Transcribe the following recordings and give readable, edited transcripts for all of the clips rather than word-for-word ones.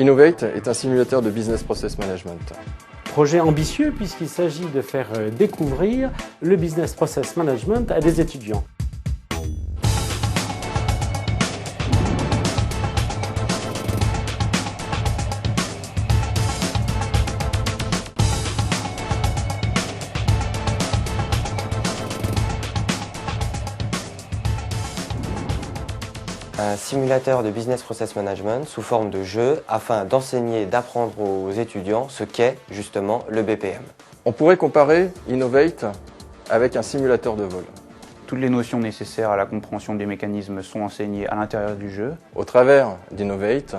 Innovate est un simulateur de business process management. Projet ambitieux puisqu'il s'agit de faire découvrir le business process management à des étudiants. Un simulateur de business process management sous forme de jeu afin d'enseigner et d'apprendre aux étudiants ce qu'est justement le BPM. On pourrait comparer Innovate avec un simulateur de vol. Toutes les notions nécessaires à la compréhension des mécanismes sont enseignées à l'intérieur du jeu. Au travers d'Innovate,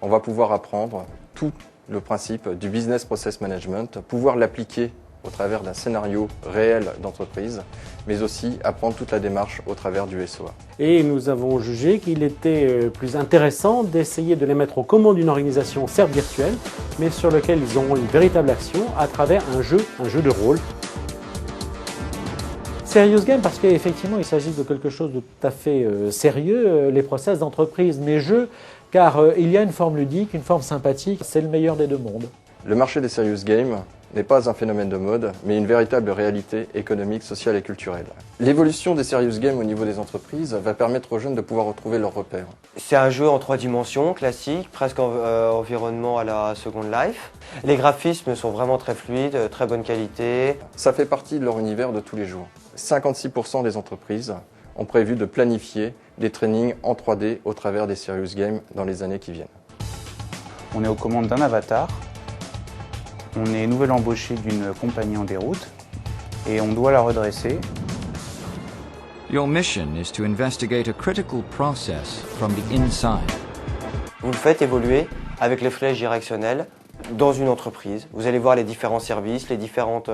on va pouvoir apprendre tout le principe du business process management, pouvoir l'appliquer au travers d'un scénario réel d'entreprise, mais aussi apprendre toute la démarche au travers du SOA. Et nous avons jugé qu'il était plus intéressant d'essayer de les mettre aux commandes d'une organisation certes virtuelle, mais sur lequel ils auront une véritable action à travers un jeu de rôle. Serious Game parce qu'effectivement il s'agit de quelque chose de tout à fait sérieux, les process d'entreprise, mais jeu, car il y a une forme ludique, une forme sympathique, c'est le meilleur des deux mondes. Le marché des Serious Games n'est pas un phénomène de mode, mais une véritable réalité économique, sociale et culturelle. L'évolution des Serious Games au niveau des entreprises va permettre aux jeunes de pouvoir retrouver leurs repères. C'est un jeu en 3 dimensions, classique, presque environnement à la Second Life. Les graphismes sont vraiment très fluides, très bonne qualité. Ça fait partie de leur univers de tous les jours. 56% des entreprises ont prévu de planifier des trainings en 3D au travers des Serious Games dans les années qui viennent. On est aux commandes d'un avatar. On est nouvel embauché d'une compagnie en déroute et on doit la redresser. Your mission is to investigate a critical process from the inside. Vous le faites évoluer avec les flèches directionnelles dans une entreprise. Vous allez voir les différents services, les différentes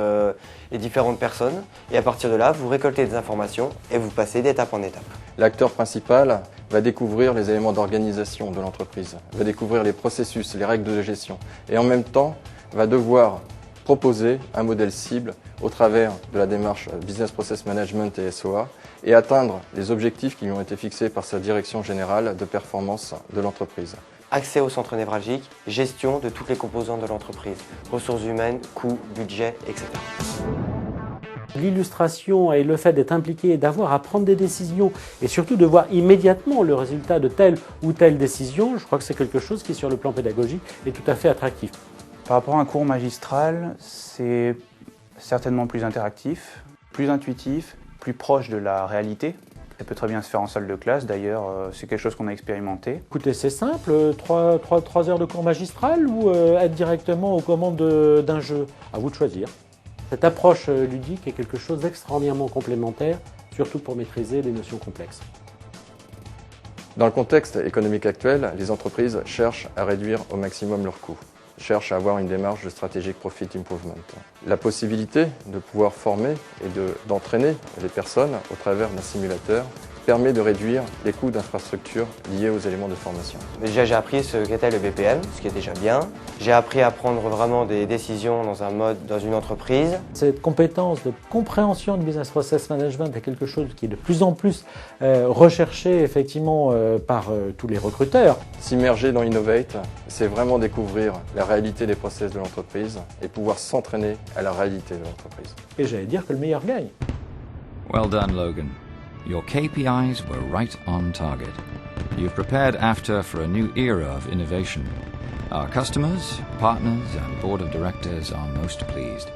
personnes et à partir de là, vous récoltez des informations et vous passez d'étape en étape. L'acteur principal va découvrir les éléments d'organisation de l'entreprise, va découvrir les processus, les règles de gestion et en même temps va devoir proposer un modèle cible au travers de la démarche Business Process Management et SOA et atteindre les objectifs qui lui ont été fixés par sa direction générale de performance de l'entreprise. Accès au centre névralgique, gestion de toutes les composantes de l'entreprise, ressources humaines, coûts, budget, etc. L'illustration et le fait d'être impliqué et d'avoir à prendre des décisions et surtout de voir immédiatement le résultat de telle ou telle décision, je crois que c'est quelque chose qui sur le plan pédagogique est tout à fait attractif. Par rapport à un cours magistral, c'est certainement plus interactif, plus intuitif, plus proche de la réalité. Ça peut très bien se faire en salle de classe, d'ailleurs c'est quelque chose qu'on a expérimenté. Écoutez, c'est simple, 3 heures de cours magistral ou être directement aux commandes d'un jeu. À vous de choisir. Cette approche ludique est quelque chose d'extraordinairement complémentaire, surtout pour maîtriser des notions complexes. Dans le contexte économique actuel, les entreprises cherchent à réduire au maximum leurs coûts, cherchent à avoir une démarche de strategic profit improvement. La possibilité de pouvoir former et d'entraîner les personnes au travers d'un simulateur permet de réduire les coûts d'infrastructure liés aux éléments de formation. Déjà, j'ai appris ce qu'était le BPM, ce qui est déjà bien. J'ai appris à prendre vraiment des décisions dans une entreprise. Cette compétence de compréhension du business process management est quelque chose qui est de plus en plus recherché effectivement par tous les recruteurs. S'immerger dans Innovate, c'est vraiment découvrir la réalité des process de l'entreprise et pouvoir s'entraîner à la réalité de l'entreprise. Et j'allais dire que le meilleur gagne. Well done, Logan. Your KPIs were right on target. You've prepared AFTA for a new era of innovation. Our customers, partners, and board of directors are most pleased.